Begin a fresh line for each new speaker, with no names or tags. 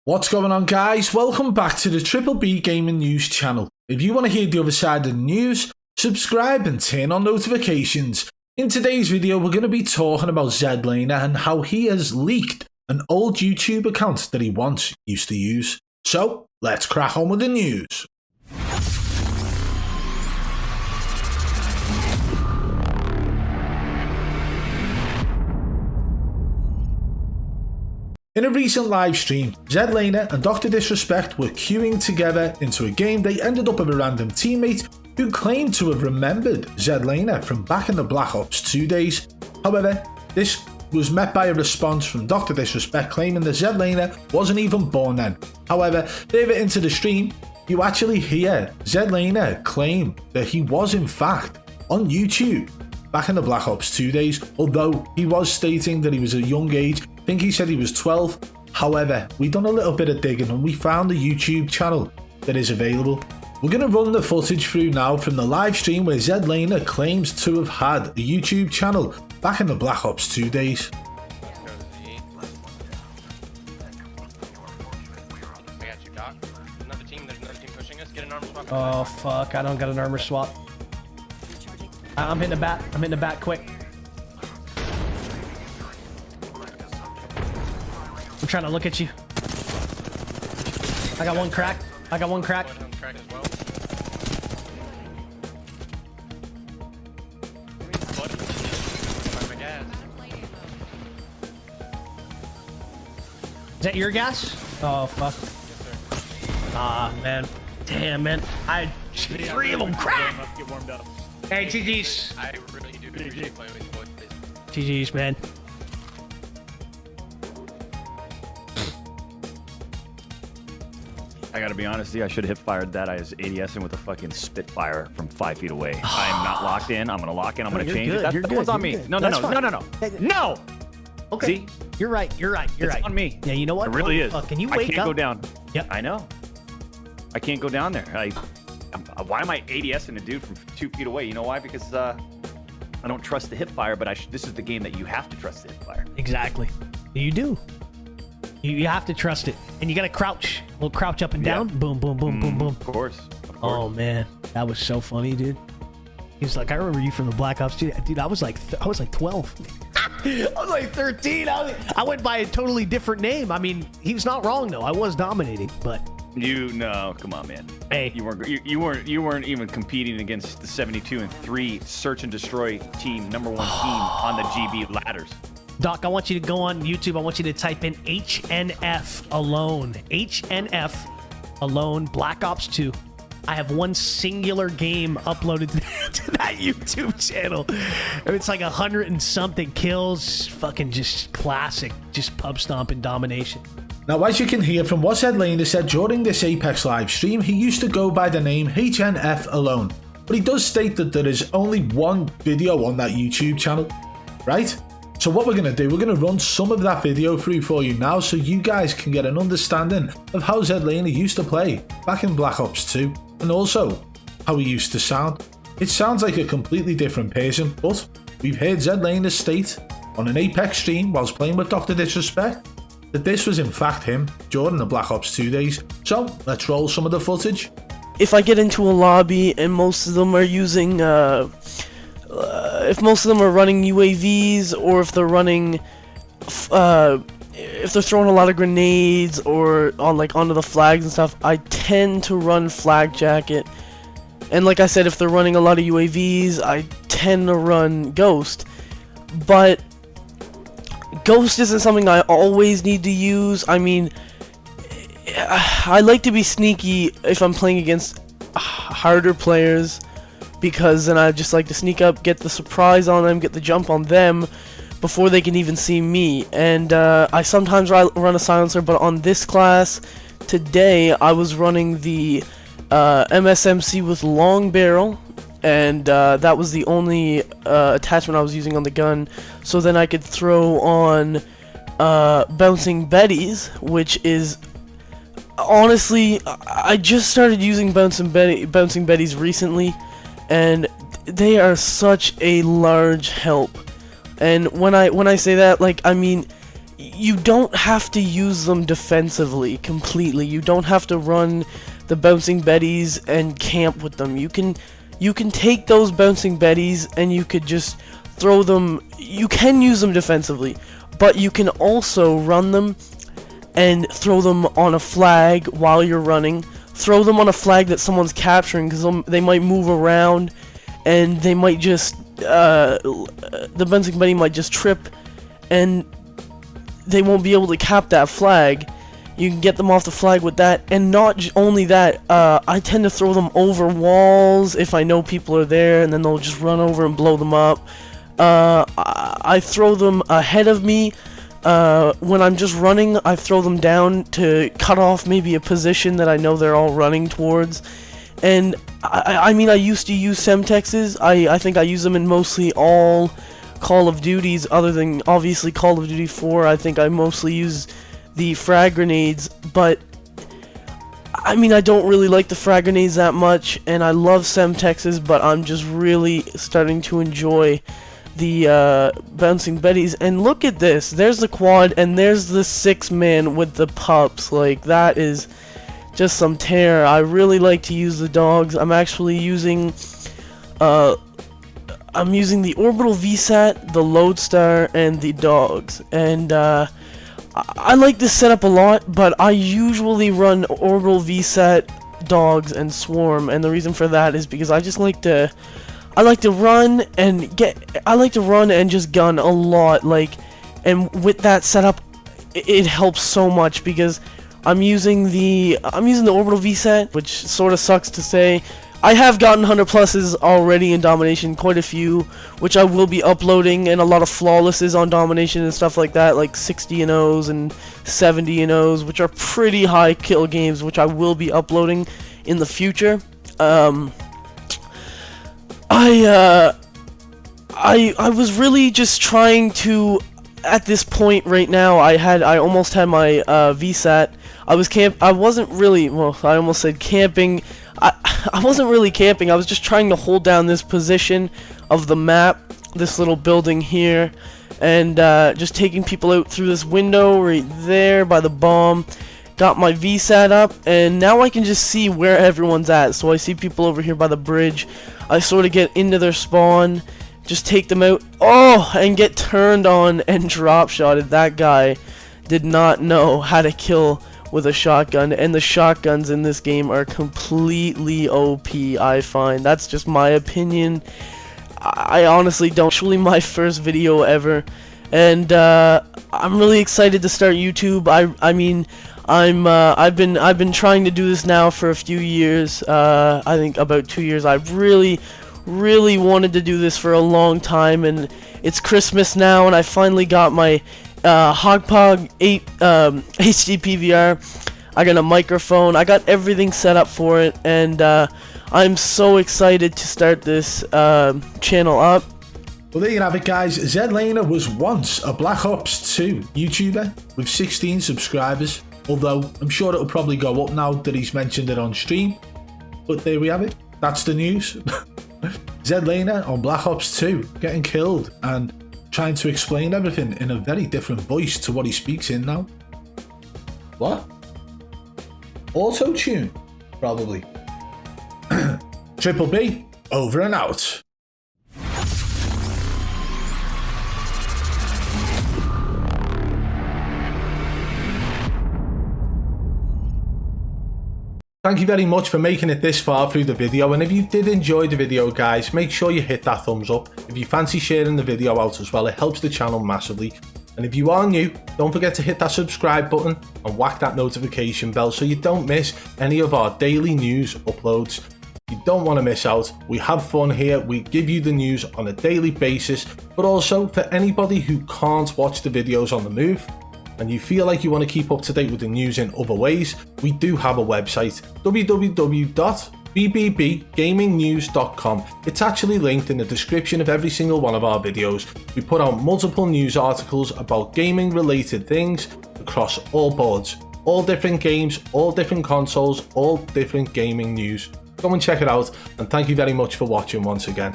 What's going on, guys? Welcome back to the BBB Gaming News channel. If you want to hear the other side of the news, subscribe and turn on notifications. In today's video, we're going to be talking about ZLANER and how he has leaked an old YouTube account that he once used to use. So, let's crack on with the news. In a recent live stream, ZLANER and Dr. Disrespect were queuing together into a game. They ended up with a random teammate who claimed to have remembered ZLANER from back in the Blackops 2 days. However, this was met by a response from Dr. Disrespect claiming that ZLANER wasn't even born then. However, further into the stream, you actually hear ZLANER claim that he was in fact on YouTube back in the Black Ops 2 days, although he was stating that he was a young age. I think he said he was 12. However, we done a little bit of digging and we found a YouTube channel that is available. We're going to run the footage through now from the live stream where ZLANER claims to have had a YouTube channel back in the Black Ops 2 days.
Oh fuck, I don't got an armor swap. I'm hitting the bat quick. I'm trying to look at you. I got one crack. Is that your gas? Oh fuck. Ah man. Damn man. I three of them crack. Hey GG's. I really do appreciate playing with boys. GG's man.
I gotta be honest with you, I should have hip fired that. I was ADSing with a fucking Spitfire from 5 feet away. I'm not locked in. I'm gonna lock in. I'm gonna change it. That one's on me. No. No!
Okay.
See?
You're right.
It's on me.
Yeah, you know what?
It really is.
Can you wake up?
I can't go down.
Yep.
I know. I can't go down there. Why am I ADSing a dude from 2 feet away? You know why? Because I don't trust the hip fire, but this is the game that you have to trust the hip fire.
Exactly. You do. You have to trust it. And you gotta crouch. We'll crouch up and down. Boom, boom, boom, boom, boom.
Of course.
Oh man, that was so funny, dude. He's like, I remember you from the Black Ops 2. Dude, I was like 12. I was like 13. I went by a totally different name. I mean, he was not wrong though. I was dominating, but
come on, man.
Hey,
you weren't even competing against the 72-3 search and destroy team, #1 team on the GB ladders.
Doc, I want you to go on YouTube. I want you to type in HNF alone. HNF alone, Black Ops 2. I have one singular game uploaded to that YouTube channel. And it's like 100 and something kills. Fucking just classic. Just pub stomping domination.
Now, as you can hear from what ZLANER said during this Apex live stream, he used to go by the name HNF alone. But he does state that there is only one video on that YouTube channel, right? So what we're going to do, we're going to run some of that video through for you now so you guys can get an understanding of how ZLANER used to play back in Black Ops 2 and also how he used to sound. It sounds like a completely different person, but we've heard ZLANER state on an Apex stream whilst playing with Dr. Disrespect that this was in fact him during the Black Ops 2 days. So let's roll some of the footage.
If I get into a lobby and most of them are using if most of them are running UAVs, or if they're running, if they're throwing a lot of grenades or onto the flags and stuff, I tend to run Flag Jacket. And like I said, if they're running a lot of UAVs, I tend to run Ghost. But Ghost isn't something I always need to use. I mean, I like to be sneaky if I'm playing against harder players, because then I just like to sneak up, get the surprise on them, get the jump on them before they can even see me. And I sometimes run a silencer, but on this class today I was running the MSMC with long barrel, and that was the only attachment I was using on the gun, so then I could throw on Bouncing Betties, which is honestly, I just started using Bouncing Betties recently, and they are such a large help. And when I say that, like, I mean, you don't have to use them defensively completely. You don't have to run the bouncing betties and camp with them. You can take those bouncing betties and you could just throw them. You can use them defensively, but you can also run them and throw them on a flag while you're running. Throw them on a flag that someone's capturing, because they might move around and they might just the bouncing betty might just trip and they won't be able to cap that flag. You can get them off the flag with that, and not only that, I tend to throw them over walls if I know people are there, and then they'll just run over and blow them up. I throw them ahead of me. When I'm just running, I throw them down to cut off maybe a position that I know they're all running towards. And I mean, I used to use Semtexes. I think I use them in mostly all Call of Duties, other than obviously Call of Duty 4. I think I mostly use the frag grenades, but I mean, I don't really like the frag grenades that much, and I love Semtexes, but I'm just really starting to enjoy the bouncing betties. And look at this, there's the quad, and there's the 6-man with the pups. Like, that is just some tear. I really like to use the dogs. I'm actually using I'm using the Orbital VSAT, the Lodestar, and the dogs. And I like this setup a lot, but I usually run Orbital VSAT, dogs, and Swarm. And the reason for that is because I just like to run and just gun a lot. Like, and with that setup, it helps so much because I'm using the Orbital VSAT, which sort of sucks to say. I have gotten 100 pluses already in Domination, quite a few, which I will be uploading, and a lot of flawlesses on Domination and stuff like that, like 60 and 0s and 70 and 0s, which are pretty high kill games, which I will be uploading in the future. I was really just trying to, at this point right now, I almost had my VSAT. I wasn't really, well, I almost said camping. I wasn't really camping. I was just trying to hold down this position of the map, this little building here, and just taking people out through this window right there by the bomb. Got my VSAT up, and now I can just see where everyone's at. So I see people over here by the bridge. I sort of get into their spawn, just take them out, and get turned on and drop shotted. That guy did not know how to kill with a shotgun, and the shotguns in this game are completely OP, I find. That's just my opinion. I honestly don't. Actually, my first video ever, and I'm really excited to start YouTube. I mean, I've been trying to do this now for a few years. I think about 2 years. I've really wanted to do this for a long time, and it's Christmas now, and I finally got my Hogpog 8 HD PVR. I got a microphone. I got everything set up for it, and I'm so excited to start this channel up.
Well, there you have it, guys. ZLANER was once a Black Ops 2 YouTuber with 16 subscribers, although I'm sure it'll probably go up now that he's mentioned it on stream. But there we have it. That's the news. ZLANER on Black Ops 2 getting killed and trying to explain everything in a very different voice to what he speaks in now. What? Auto-tune? Probably. Triple B, over and out. Thank you very much for making it this far through the video, and if you did enjoy the video, guys, make sure you hit that thumbs up. If you fancy sharing the video out as well, it helps the channel massively. And if you are new, don't forget to hit that subscribe button and whack that notification bell so you don't miss any of our daily news uploads. You don't want to miss out. We have fun here. We give you the news on a daily basis, but also for anybody who can't watch the videos on the move and you feel like you want to keep up to date with the news in other ways, we do have a website, www.bbbgamingnews.com. It's actually linked in the description of every single one of our videos. We put out multiple news articles about gaming related things across all boards, all different games, all different consoles, all different gaming news. Go and check it out, and thank you very much for watching once again.